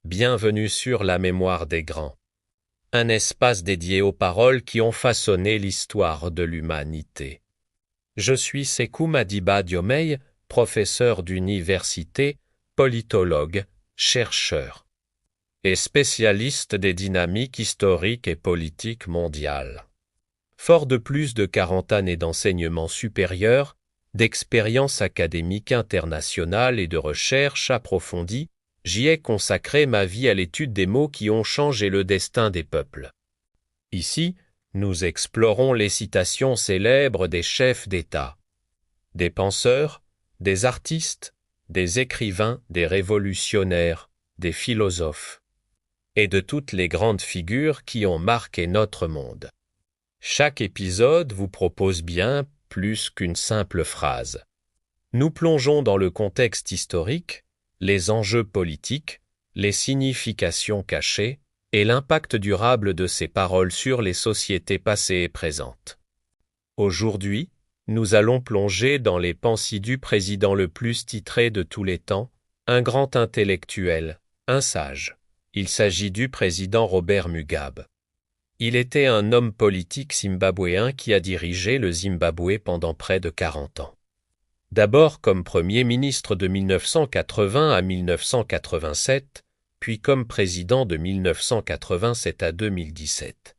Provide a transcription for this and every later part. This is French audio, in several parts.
Bienvenue sur la mémoire des grands. Un espace dédié aux paroles qui ont façonné l'histoire de l'humanité. Je suis Sékou Madiba Diomeï, professeur d'université, politologue, chercheur et spécialiste des dynamiques historiques et politiques mondiales. Fort de plus de 40 années d'enseignement supérieur, d'expérience académique internationale et de recherche approfondie, j'y ai consacré ma vie à l'étude des mots qui ont changé le destin des peuples. Ici, nous explorons les citations célèbres des chefs d'État, des penseurs, des artistes, des écrivains, des révolutionnaires, des philosophes, et de toutes les grandes figures qui ont marqué notre monde. Chaque épisode vous propose bien plus qu'une simple phrase. Nous plongeons dans le contexte historique, les enjeux politiques, les significations cachées et l'impact durable de ces paroles sur les sociétés passées et présentes. Aujourd'hui, nous allons plonger dans les pensées du président le plus titré de tous les temps, un grand intellectuel, un sage. Il s'agit du président Robert Mugabe. Il était un homme politique zimbabwéen qui a dirigé le Zimbabwe pendant près de 40 ans. D'abord comme Premier ministre de 1980 à 1987, puis comme président de 1987 à 2017.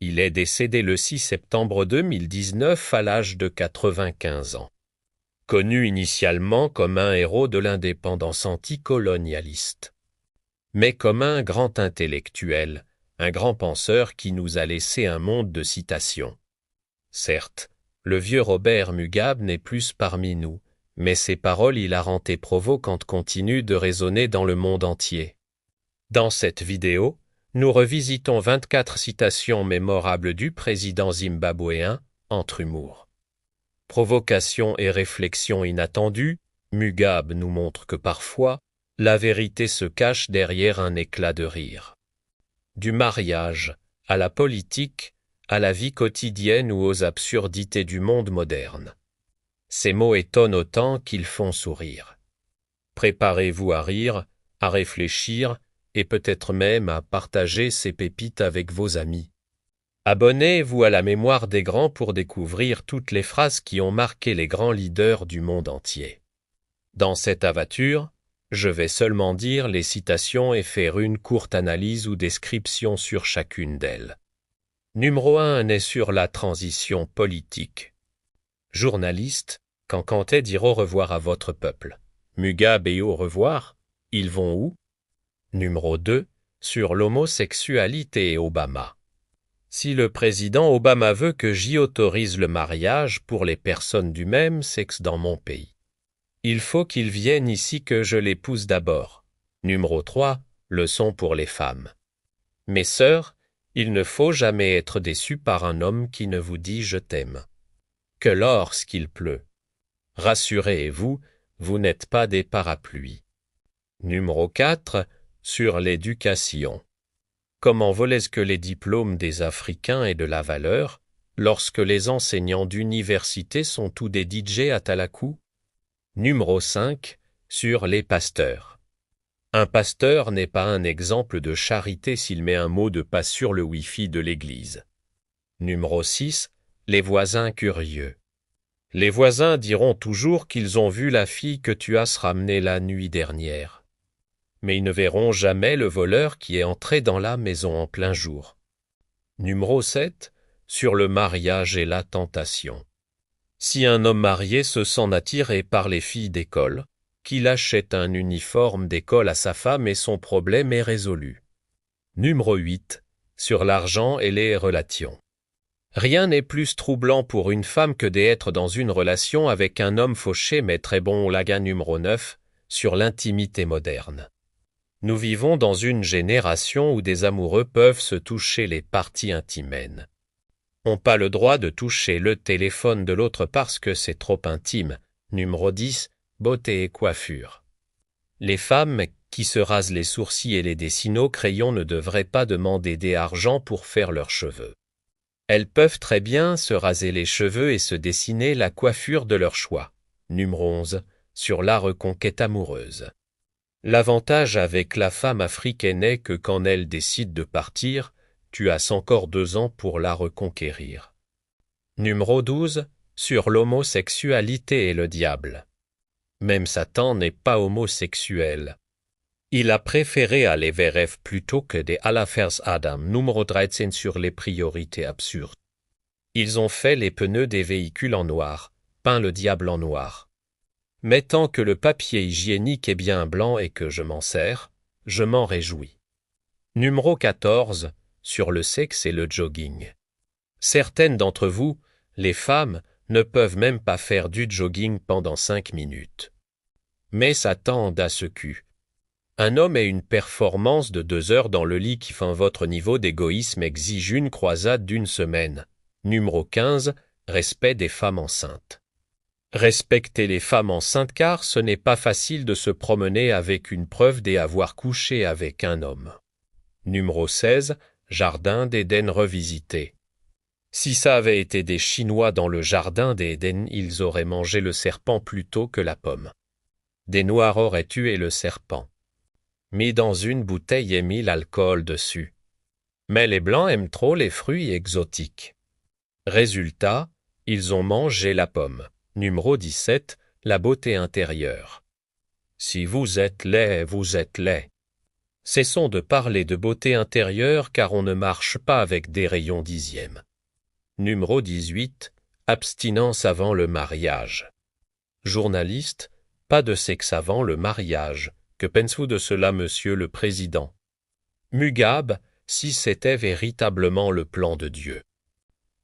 Il est décédé le 6 septembre 2019 à l'âge de 95 ans. Connu initialement comme un héros de l'indépendance anticolonialiste, mais comme un grand intellectuel, un grand penseur qui nous a laissé un monde de citations. Certes, le vieux Robert Mugabe n'est plus parmi nous, mais ses paroles hilarantes et provocantes continuent de résonner dans le monde entier. Dans cette vidéo, nous revisitons 24 citations mémorables du président zimbabwéen, entre humour, provocation et réflexion inattendue. Mugabe nous montre que parfois, la vérité se cache derrière un éclat de rire. Du mariage, à la politique, à la vie quotidienne ou aux absurdités du monde moderne. Ces mots étonnent autant qu'ils font sourire. Préparez-vous à rire, à réfléchir et peut-être même à partager ces pépites avec vos amis. Abonnez-vous à la mémoire des grands pour découvrir toutes les phrases qui ont marqué les grands leaders du monde entier. Dans cette aventure, je vais seulement dire les citations et faire une courte analyse ou description sur chacune d'elles. Numéro 1 est sur la transition politique. Journaliste, quand comptez dire au revoir à votre peuple. Mugabe et au revoir, ils vont où? Numéro 2, sur l'homosexualité et Obama. Si le président Obama veut que j'y autorise le mariage pour les personnes du même sexe dans mon pays, il faut qu'il vienne ici que je l'épouse d'abord. Numéro 3, leçon pour les femmes. Mes sœurs, il ne faut jamais être déçu par un homme qui ne vous dit « je t'aime » que lorsqu'il pleut. Rassurez-vous, vous n'êtes pas des parapluies. Numéro 4, sur l'éducation. Comment volent-ce que les diplômes des Africains aient de la valeur lorsque les enseignants d'université sont tous des DJ à Talakou? Numéro 5, sur les pasteurs. Un pasteur n'est pas un exemple de charité s'il met un mot de passe sur le Wi-Fi de l'église. Numéro 6, les voisins curieux. Les voisins diront toujours qu'ils ont vu la fille que tu as ramenée la nuit dernière. Mais ils ne verront jamais le voleur qui est entré dans la maison en plein jour. Numéro 7, sur le mariage et la tentation. Si un homme marié se sent attiré par les filles d'école, qu'il achète un uniforme d'école à sa femme et son problème est résolu. Numéro 8, sur l'argent et les relations. Rien n'est plus troublant pour une femme que d'être dans une relation avec un homme fauché mais très bon. Laga numéro 9, sur l'intimité moderne. Nous vivons dans une génération où des amoureux peuvent se toucher les parties intimes. On n'a pas le droit de toucher le téléphone de l'autre parce que c'est trop intime. Numéro 10, beauté et coiffure. Les femmes qui se rasent les sourcils et les dessinent au crayon ne devraient pas demander des argent pour faire leurs cheveux. Elles peuvent très bien se raser les cheveux et se dessiner la coiffure de leur choix. Numéro 11, sur la reconquête amoureuse. L'avantage avec la femme africaine est que quand elle décide de partir, tu as encore 2 ans pour la reconquérir. Numéro 12. Sur l'homosexualité et le diable. Même Satan n'est pas homosexuel. Il a préféré aller vers Ève plutôt que des Alafers Adam. Numéro 13 sur les priorités absurdes. Ils ont fait les pneus des véhicules en noir, peint le diable en noir. Mais tant que le papier hygiénique est bien blanc et que je m'en sers, je m'en réjouis. Numéro 14. Sur le sexe et le jogging. Certaines d'entre vous, les femmes, ne peuvent même pas faire du jogging pendant 5 minutes. Mais s'attendent à ce cul. Un homme et une performance de 2 heures dans le lit qui fait votre niveau d'égoïsme exige une croisade d'1 semaine. Numéro 15. Respect des femmes enceintes. Respectez les femmes enceintes car ce n'est pas facile de se promener avec une preuve d'avoir couché avec un homme. Numéro 16. Jardin d'Éden revisité. Si ça avait été des Chinois dans le jardin d'Éden, ils auraient mangé le serpent plutôt que la pomme. Des Noirs auraient tué le serpent. Mis dans une bouteille et mis l'alcool dessus. Mais les Blancs aiment trop les fruits exotiques. Résultat, ils ont mangé la pomme. Numéro 17. La beauté intérieure. Si vous êtes laid, vous êtes laid. Cessons de parler de beauté intérieure car on ne marche pas avec des rayons dixièmes. Numéro 18. Abstinence avant le mariage. Journaliste, pas de sexe avant le mariage. Que pensez-vous de cela, monsieur le président? Mugabe, si c'était véritablement le plan de Dieu.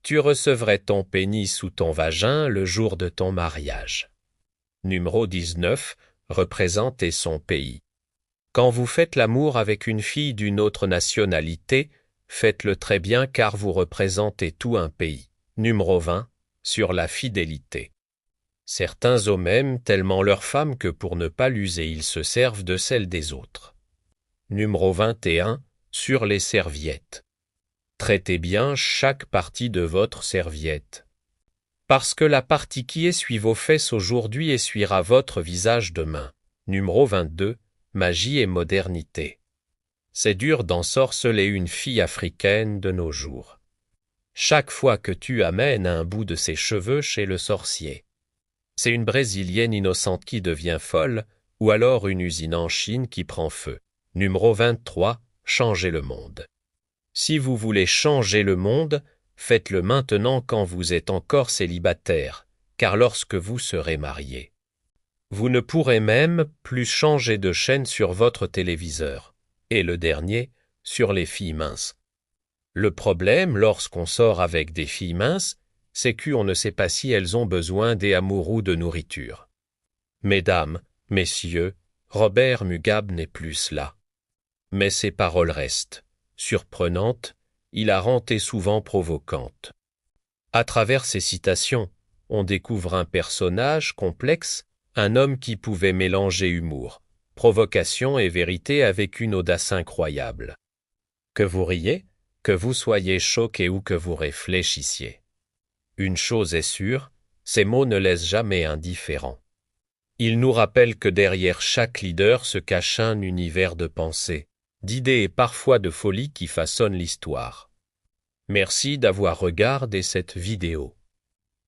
Tu recevrais ton pénis ou ton vagin le jour de ton mariage. Numéro 19. Représenter son pays. Quand vous faites l'amour avec une fille d'une autre nationalité, faites-le très bien car vous représentez tout un pays. Numéro 20. Sur la fidélité. Certains hommes aiment tellement leur femme que pour ne pas l'user, ils se servent de celle des autres. Numéro 21. Sur les serviettes. Traitez bien chaque partie de votre serviette. Parce que la partie qui essuie vos fesses aujourd'hui essuiera votre visage demain. Numéro 22. Magie et modernité. C'est dur d'ensorceler une fille africaine de nos jours. Chaque fois que tu amènes un bout de ses cheveux chez le sorcier. C'est une Brésilienne innocente qui devient folle, ou alors une usine en Chine qui prend feu. Numéro 23. Changer le monde. Si vous voulez changer le monde, faites-le maintenant quand vous êtes encore célibataire, car lorsque vous serez marié. Vous ne pourrez même plus changer de chaîne sur votre téléviseur. Et le dernier, sur les filles minces. Le problème, lorsqu'on sort avec des filles minces, c'est qu'on ne sait pas si elles ont besoin des amoureux de nourriture. Mesdames, messieurs, Robert Mugabe n'est plus là. Mais ses paroles restent. Surprenantes, hilarantes et souvent provocantes. À travers ces citations, on découvre un personnage complexe, un homme qui pouvait mélanger humour, provocation et vérité avec une audace incroyable. Que vous riez, que vous soyez choqué ou que vous réfléchissiez. Une chose est sûre, ces mots ne laissent jamais indifférents. Ils nous rappellent que derrière chaque leader se cache un univers de pensée, d'idées et parfois de folie qui façonnent l'histoire. Merci d'avoir regardé cette vidéo.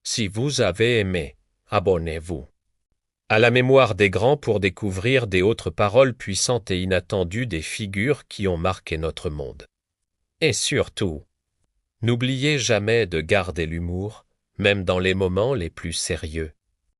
Si vous avez aimé, abonnez-vous. À la mémoire des grands pour découvrir des autres paroles puissantes et inattendues des figures qui ont marqué notre monde. Et surtout, n'oubliez jamais de garder l'humour, même dans les moments les plus sérieux.